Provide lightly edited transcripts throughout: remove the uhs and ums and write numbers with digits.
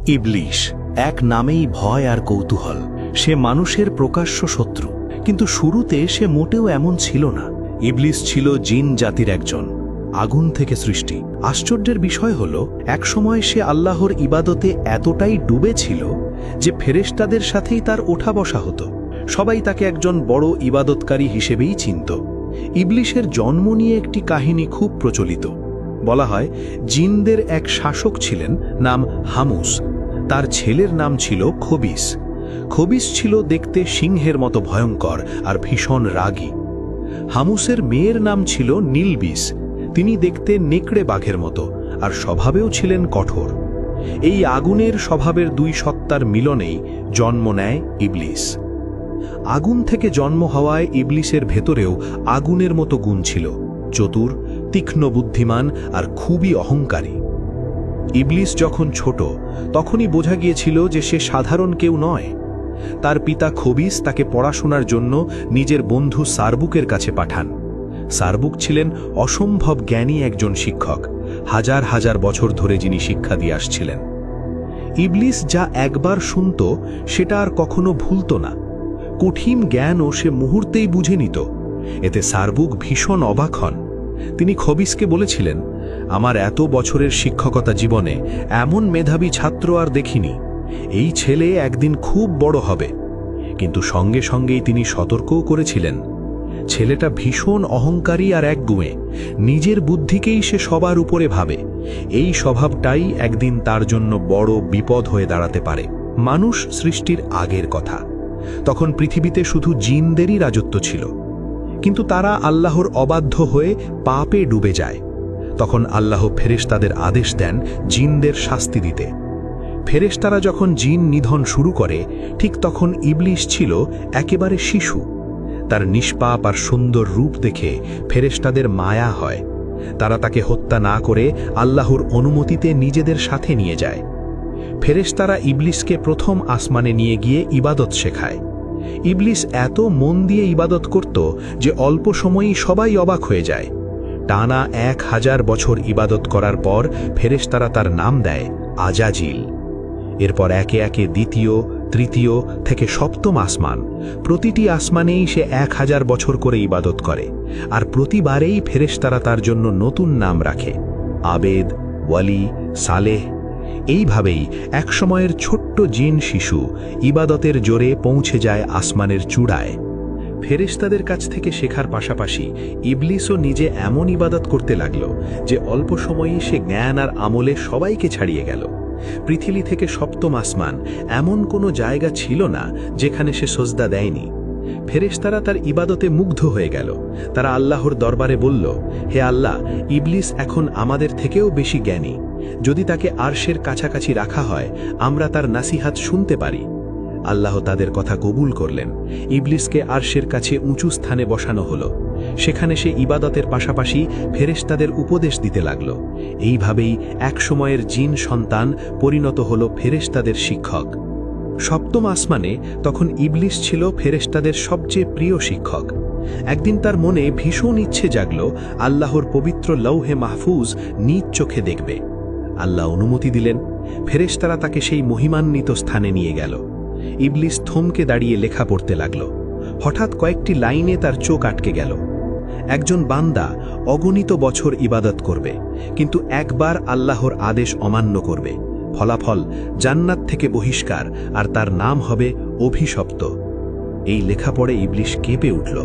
ইবলিশ, এক নামেই ভয় আর কৌতূহল। সে মানুষের প্রকাশ্য শত্রু, কিন্তু শুরুতে সে মোটেও এমন ছিল না। ইবলিশ ছিল জিন জাতির একজন, আগুন থেকে সৃষ্টি। আশ্চর্যের বিষয় হল, একসময় সে আল্লাহর ইবাদতে এতটাই ডুবে ছিল যে ফেরেশতাদের সাথেই তার ওঠা বসা হতো। সবাই তাকে একজন বড় ইবাদতকারী হিসেবেই চিনত। ইবলিশের জন্ম নিয়ে একটি কাহিনী খুব প্রচলিত। বলা হয়, জিনদের এক শাসক ছিলেন, নাম হামুস। তার ছেলের নাম ছিল খবিস। খবিস ছিল দেখতে সিংহের মতো ভয়ঙ্কর আর ভীষণ রাগী। হামুসের মেয়ের নাম ছিল নীলবিস। তিনি দেখতে নেকড়ে বাঘের মতো আর স্বভাবেও ছিলেন কঠোর। এই আগুনের স্বভাবের দুই সত্তার মিলনেই জন্ম নেয় ইবলিশ। আগুন থেকে জন্ম হওয়ায় ইবলিশের ভেতরেও আগুনের মতো গুণ ছিল, চতুর, তীক্ষ্ণ বুদ্ধিমান আর খুবই অহংকারী। ইবলিশ যখন ছোট, তখনই বোঝা গিয়েছিল যে সে সাধারণ কেউ নয়। তার পিতা খবিস তাকে পড়াশোনার জন্য নিজের বন্ধু সারবুকের কাছে পাঠান। সারবুক ছিলেন অসম্ভব জ্ঞানী একজন শিক্ষক, হাজার হাজার বছর ধরে যিনি শিক্ষা দিয়ে আসছিলেন। ইবলিশ যা একবার শুনত সেটা আর কখনো ভুলত না। কঠিন জ্ঞানও সে মুহূর্তেই বুঝে নিত। এতে সারবুক ভীষণ অবাক হন। তিনি খবিসকে বলেছিলেন, আমার এত বছরের শিক্ষকতা জীবনে এমন মেধাবী ছাত্র আর দেখিনি। এই ছেলে একদিন খুব বড় হবে। কিন্তু সঙ্গে সঙ্গেই তিনি সতর্কও করেছিলেন, ছেলেটা ভীষণ অহংকারী আর একগুঁয়ে, নিজের বুদ্ধিকেই সে সবার উপরে ভাবে। এই স্বভাবটাই একদিন তার জন্য বড় বিপদ হয়ে দাঁড়াতে পারে। মানুষ সৃষ্টির আগের কথা, তখন পৃথিবীতে শুধু জিনদেরই রাজত্ব ছিল। কিন্তু তারা আল্লাহর অবাধ্য হয়ে পাপে ডুবে যায়। তখন আল্লাহ ফেরেশতাদের আদেশ দেন জিনদের শাস্তি দিতে। ফেরেশতারা যখন জিন নিধন শুরু করে, ঠিক তখন ইবলিশ ছিল একেবারে শিশু। তার নিষ্পাপ আর সুন্দর রূপ দেখে ফেরেশতাদের মায়া হয়। তারা তাকে হত্যা না করে আল্লাহর অনুমতিতে নিজেদের সাথে নিয়ে যায়। ফেরেশতারা ইবলিশকে প্রথম আসমানে নিয়ে গিয়ে ইবাদত শেখায়। ইবলিশ এত মন দিয়ে ইবাদত করত যে অল্প সময়েই সবাই অবাক হয়ে যায়। টানা 1000 বছর ইবাদত করার পর ফেরেশতারা তার নাম দেয় আজাজিল। এরপর একে একে দ্বিতীয়, তৃতীয় থেকে সপ্তম আসমান, প্রতিটি আসমানেই সে 1000 বছর করে ইবাদত করে। আর প্রতিবারেই ফেরেশতারা তার জন্য নতুন নাম রাখে, আবেদ, ওয়ালি, সালেহ। এইভাবেই একসময়ের ছোট্ট জিন শিশু ইবাদতের জোরে পৌঁছে যায় আসমানের চূড়ায়। ফেরেশতাদের কাছ থেকে শেখার পাশাপাশি ইবলিশও নিজে এমন ইবাদত করতে লাগল যে অল্প সময়েই সে জ্ঞান আর আমলে সবাইকে ছাড়িয়ে গেল। পৃথিবী থেকে সপ্তম আসমান এমন কোনো জায়গা ছিল না যেখানে সে সজদা দেয়নি। ফেরেশতারা তার ইবাদতে মুগ্ধ হয়ে গেল। তারা আল্লাহর দরবারে বলল, হে আল্লাহ, ইবলিশ এখন আমাদের থেকেও বেশি জ্ঞানী। যদি তাকে আরশের কাছাকাছি রাখা হয়, আমরা তার নাসিহাত শুনতে পারি। আল্লাহ তাদের কথা কবুল করলেন। ইবলিশকে আরশের কাছে উঁচু স্থানে বসানো হলো। সেখানে সে ইবাদতের পাশাপাশি ফেরেশতাদের উপদেশ দিতে লাগল। এইভাবেই একসময়ের জিন সন্তান পরিণত হল ফেরেশতাদের শিক্ষক। সপ্তম আসমানে তখন ইবলিশ ছিল ফেরেশতাদের সবচেয়ে প্রিয় শিক্ষক। একদিন তার মনে ভীষণ ইচ্ছে জাগল আল্লাহর পবিত্র লৌহে মাহফুজ নিজ চোখে দেখবে। আল্লাহ অনুমতি দিলেন। ফেরেশতারা তাকে সেই মহিমান্বিত স্থানে নিয়ে গেল। ইবলিশ থমকে দাঁড়িয়ে লেখা পড়তে লাগল। হঠাৎ কয়েকটি লাইনে তার চোখ আটকে গেল। একজন বান্দা অগণিত বছর ইবাদত করবে, কিন্তু একবার আল্লাহর আদেশ অমান্য করবে। ফলাফল জান্নাত থেকে বহিষ্কার, আর তার নাম হবে অভিশপ্ত। এই লেখা পড়ে ইবলিশ কেঁপে উঠল।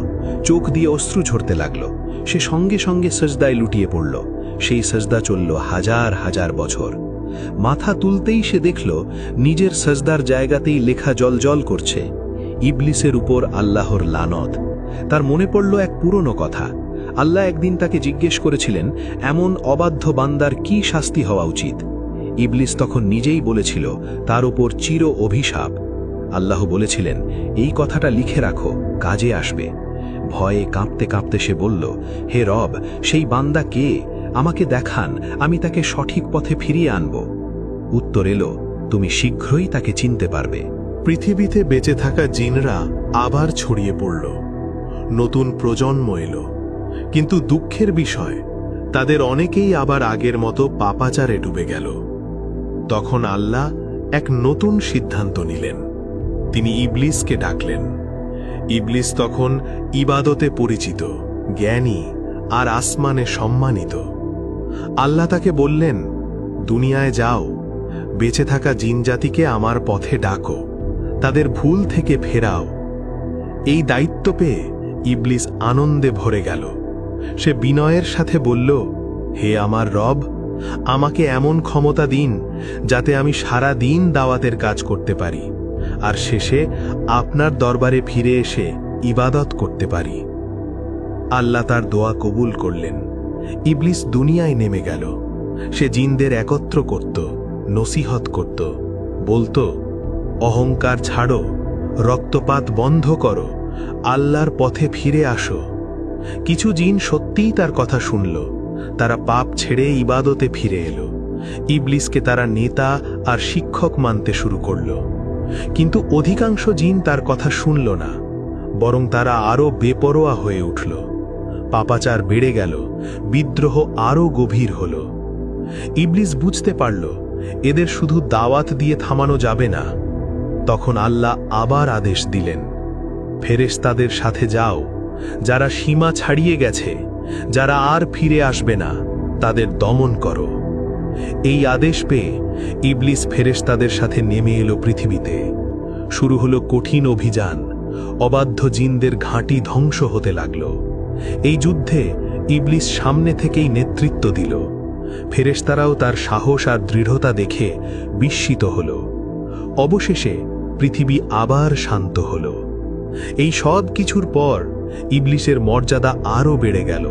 চোখ দিয়ে অশ্রু ঝরতে লাগল। সে সঙ্গে সঙ্গে সজদায় লুটিয়ে পড়ল। সেই সজদা চলল হাজার হাজার বছর। মাথা তুলতেই সে দেখল নিজের সজদার জায়গাতেই লেখা জলজল করছে, ইবলিশের উপর আল্লাহর লানত। তার মনে পড়ল এক পুরনো কথা। আল্লাহ একদিন তাকে জিজ্ঞেস করেছিলেন, এমন অবাধ্য বান্দার কি শাস্তি হওয়া উচিত? ইবলিশ তখন নিজেই বলেছিল, তার উপর চির অভিশাপ। আল্লাহ বলেছিলেন, এই কথাটা লিখে রাখো, কাজে আসবে। ভয়ে কাঁপতে কাঁপতে সে বলল, হে রব, সেই বান্দা কে? আমাকে দেখান, আমি তাকে সঠিক পথে ফিরিয়ে আনব। উত্তর এলো, তুমি শীঘ্রই তাকে চিনতে পারবে। পৃথিবীতে বেঁচে থাকা জিনরা আবার ছড়িয়ে পড়ল। নতুন প্রজন্ম এলো। কিন্তু দুঃখের বিষয়, তাদের অনেকেই আবার আগের মতো পাপাচারে ডুবে গেল। তখন আল্লাহ এক নতুন সিদ্ধান্ত নিলেন। তিনি ইবলিসকে ডাকলেন। ইবলিস তখন ইবাদতে পরিচিত, জ্ঞানী আর আসমানে সম্মানিত। আল্লাহ তাকে বললেন, দুনিয়ায় যাও, বেঁচে থাকা জিনজাতিকে আমার পথে ডাকো, তাদের ভুল থেকে ফেরাও। এই দায়িত্ব পেয়ে ইবলিস আনন্দে ভরে গেল। সে বিনয়ের সাথে বলল, হে আমার রব, আমাকে এমন ক্ষমতা দিন যাতে আমি সারা দিন দাওয়াতের কাজ করতে পারি আর শেষে আপনার দরবারে ফিরে এসে ইবাদত করতে পারি। আল্লাহ তার দোয়া কবুল করলেন। ইবলিস দুনিয়ায় নেমে গেল। সে জিনদের একত্র করত, নসিহত করত, বলতো, অহংকার ছাড়ো, রক্তপাত বন্ধ করো, আল্লাহর পথে ফিরে আসো। কিছু জিন সত্যিই তার কথা শুনল। তারা পাপ ছেড়ে ইবাদতে ফিরে এলো। ইবলিসকে তারা নেতা আর শিক্ষক মানতে শুরু করল। কিন্তু অধিকাংশ জিন তার কথা শুনল না, বরং তারা আরও বেপরোয়া হয়ে উঠল। পাপাচার বেড়ে গেল, বিদ্রোহ আরও গভীর হল। ইবলিস বুঝতে পারল এদের শুধু দাওয়াত দিয়ে থামানো যাবে না। তখন আল্লাহ আবার আদেশ দিলেন, ফেরেশতাদের সাথে যাও, যারা সীমা ছাড়িয়ে গেছে, যারা আর ফিরে আসবে না, তাদের দমন করো। এই আদেশ পেয়ে ইবলিস ফেরেশতাদের সাথে নেমে এলো পৃথিবীতে। শুরু হলো কঠিন অভিযান। অবাধ্য জিনদের ঘাঁটি ধ্বংস হতে লাগল। এই যুদ্ধে ইবলিস সামনে থেকেই নেতৃত্ব দিল। ফেরেশতারাও তার সাহস আর দৃঢ়তা দেখে বিস্মিত হল। অবশেষে পৃথিবী আবার শান্ত হল। এই সব কিছুর পর ইবলিসের মর্যাদা আরও বেড়ে গেল।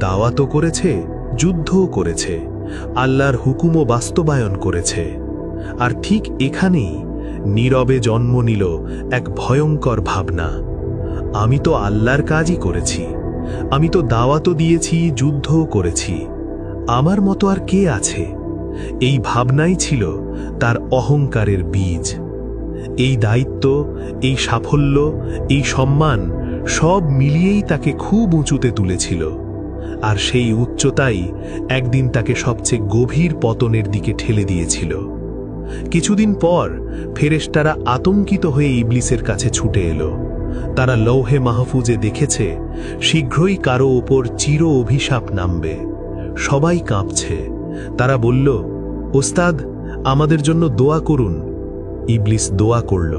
দাওয়াতও করেছে, যুদ্ধও করেছে, আল্লাহর হুকুমও বাস্তবায়ন করেছে। আর ঠিক এখানেই নীরবে জন্ম নিল এক ভয়ঙ্কর ভাবনা, আমি তো আল্লাহর কাজই করেছি, আমি তো দাওয়াতও দিয়েছি, যুদ্ধও করেছি, আমার মতো আর কে আছে? এই ভাবনাই ছিল তার অহংকারের বীজ। এই দায়িত্ব, এই সাফল্য, এই সম্মান সব মিলিয়েই তাকে খুব উঁচুতে তুলেছিল। আর সেই উচ্চতাই একদিন তাকে সবচেয়ে গভীর পতনের দিকে ঠেলে দিয়েছিল। কিছুদিন পর ফেরেশতারা আতঙ্কিত হয়ে ইবলিসের কাছে ছুটে এলো। তারা লৌহে মাহফুজে দেখেছে শীঘ্রই কারো ওপর চির অভিশাপ নামবে। সবাই কাঁপছে। তারা বলল, ওস্তাদ, আমাদের জন্য দোয়া করুন। ইবলিস দোয়া করল,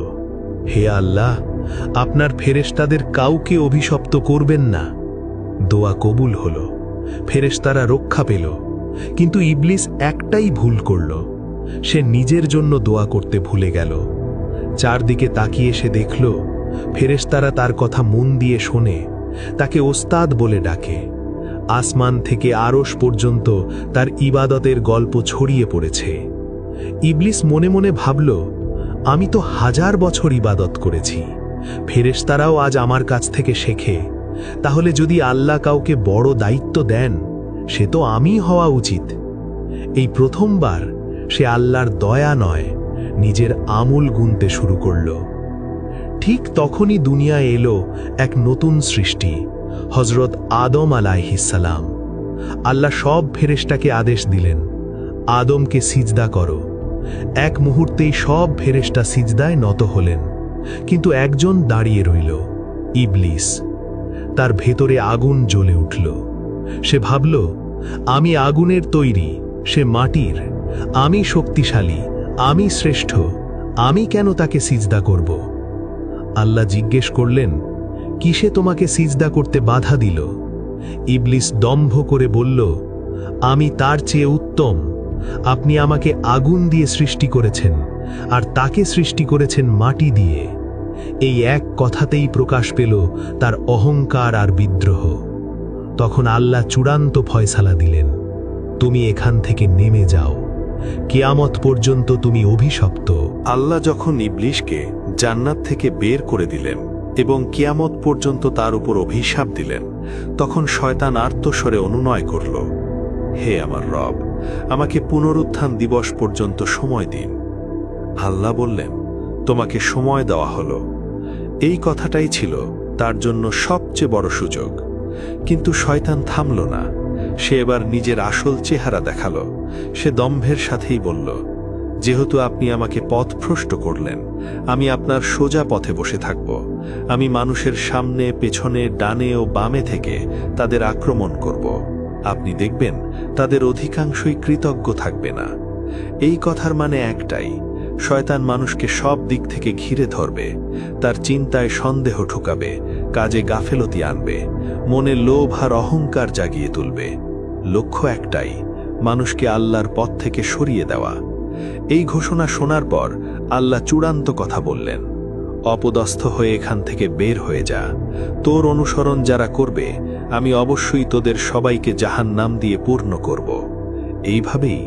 হে আল্লাহ, আপনার ফেরেশতাদের কাউকে অভিশপ্ত করবেন না। দোয়া কবুল হল। ফেরেশতারা রক্ষা পেল। কিন্তু ইবলিস একটাই ভুল করল, সে নিজের জন্য দোয়া করতে ভুলে গেল। চারদিকে তাকিয়ে সে দেখল ফেরেশতারা তার কথা মন দিয়ে শোনে, তাকে ওস্তাদ বলে ডাকে। আসমান থেকে আরশ পর্যন্ত তার ইবাদতের গল্প ছড়িয়ে পড়েছে। ইবলিস মনে মনে ভাবল, আমি তো 1000 বছর ইবাদত করেছি, ফেরেশতারাও আজ আমার কাছ থেকে শেখে। তাহলে যদি আল্লাহ কাউকে বড় দায়িত্ব দেন, সে তো আমিই হওয়া উচিত। এই প্রথমবার সে আল্লাহর দয়া নয়, নিজের আমল গুনতে শুরু করল। ঠিক তখনই দুনিয়ায় এলো এক নতুন সৃষ্টি, হযরত আদম আলাইহিসসালাম। আল্লাহ সব ফেরেশতাকে আদেশ দিলেন, আদমকে সিজদা করো। এক মুহূর্তেই সব ফেরেশতা সিজদায় নত হলেন। কিন্তু একজন দাঁড়িয়ে রইল, ইবলিস। তার ভেতরে আগুন জ্বলে উঠল। সে ভাবল, আমি আগুনের তৈরি, সে মাটির, আমি শক্তিশালী, আমি শ্রেষ্ঠ, আমি কেন তাকে সিজদা করব? আল্লাহ জিজ্ঞেস করলেন, কিসে তোমাকে সিজদা করতে বাধা দিল? ইবলিস দম্ভ করে বলল, আমি তার চেয়ে উত্তম। আপনি আমাকে আগুন দিয়ে সৃষ্টি করেছেন, আর তাকে সৃষ্টি করেছেন মাটি দিয়ে। এই এক কথাতেই প্রকাশ পেল তার অহংকার আর বিদ্রোহ। তখন আল্লাহ চূড়ান্ত ফয়সালা দিলেন, তুমি এখান থেকে নেমে যাও, কিয়ামত পর্যন্ত তুমি অভিশপ্ত। আল্লাহ যখন ইবলিসকে জান্নাত থেকে বের করে দিলেন এবং কিয়ামত পর্যন্ত তার উপর অভিশাপ দিলেন, তখন শয়তান আর্তস্বরে অনুনয় করল, হে আমার রব, আমাকে পুনরুত্থান দিবস পর্যন্ত সময় দিন। আল্লাহ বললেন, তোমাকে সময় দেওয়া হলো। এই কথাটাই ছিল তার জন্য সবচেয়ে বড় সুযোগ। কিন্তু শয়তান থামল না। সে এবার নিজের আসল চেহারা দেখালো। সে দম্ভের সাথেই বলল, যেহেতু আপনি আমাকে পথভ্রষ্ট করলেন, আমি আপনার সোজা পথে বসে থাকব। আমি মানুষের সামনে, পেছনে, ডানে ও বামে থেকে তাদের আক্রমণ করব। আপনি দেখবেন তাদের অধিকাংশই কৃতজ্ঞ থাকবে না। এই কথার মানে একটাই, শয়তান মানুষকে সব দিক থেকে ঘিরে ধরবে, তার চিন্তায় সন্দেহ ঢুকাবে, কাজে গাফেলতি আনবে, মনে লোভ আর অহংকার জাগিয়ে তুলবে। লক্ষ্য একটাই, মানুষকে আল্লাহর পথ থেকে সরিয়ে দেওয়া। এই ঘোষণা শোনার পর আল্লাহ চূড়ান্ত কথা বললেন, অপদস্থ হয়ে এখান থেকে বের হয়ে যা। তোর অনুসরণ যারা করবে, আমি অবশ্যই তোদের সবাইকে জাহান্নাম দিয়ে পূর্ণ করব। এইভাবেই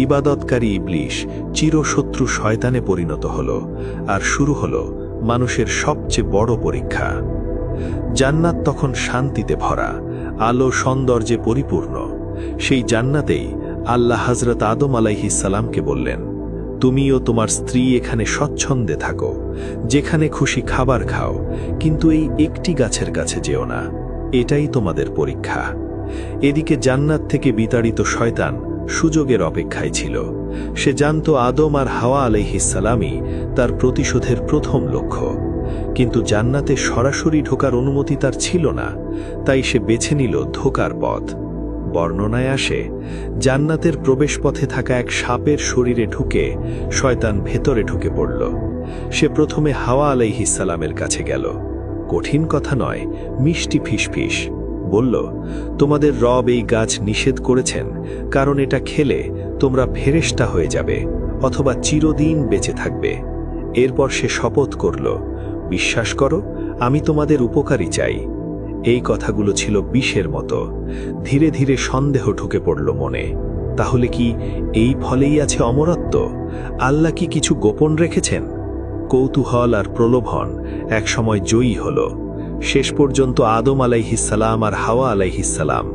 ইবাদতকারী ইবলিশ চিরশত্রু শয়তানে পরিণত হল, আর শুরু হল মানুষের সবচেয়ে বড় পরীক্ষা। জান্নাত তখন শান্তিতে ভরা, আলো সৌন্দর্যে পরিপূর্ণ। সেই জান্নাতেই আল্লাহ হযরত আদম আলাইহিস সালামকে বললেন, তুমি ও তোমার স্ত্রী এখানে স্বচ্ছন্দে থাকো, যেখানে খুশি খাবার খাও, কিন্তু এই একটি গাছের কাছে যেও না, এটাই তোমাদের পরীক্ষা। এদিকে জান্নাত থেকে বিতাড়িত শয়তান সুযোগের অপেক্ষায় ছিল। সে জানত আদম আর হাওয়া আলাইহিস সালামই তার প্রতিশোধের প্রথম লক্ষ্য, কিন্তু জান্নাতে সরাসরি ঢোকার অনুমতি তার ছিল না, তাই সে বেছে নিল ধোঁকার পথ। বর্ণনায় আসে, জান্নাতের প্রবেশপথে থাকা এক সাপের শরীরে ঢুকে শয়তান ভেতরে ঢুকে পড়ল। সে প্রথমে হাওয়া আলাইহিস সালামের কাছে গেল। কঠিন কথা নয়, মিষ্টি ফিসফিস বলল, তোমাদের রব এই গাছ নিষেধ করেছেন, কারণ এটা খেলে তোমরা ফেরেশতা হয়ে যাবে অথবা চিরদিন বেঁচে থাকবে। এরপর সে শপথ করল, বিশ্বাস করো, আমি তোমাদের উপকারী চাই। এই কথাগুলো ছিল বিষের মতো। ধীরে ধীরে সন্দেহ ঢুকে পড়ল মনে। তাহলে কি এই ফলেই আছে অমরত্ব? আল্লাহ কি কিছু গোপন রেখেছেন? কৌতূহল আর প্রলোভন একসময় জয়ী হল। শেষ পর্যন্ত আদম আলাইহিস সালাম আর হাওয়া আলাইহিস সালাম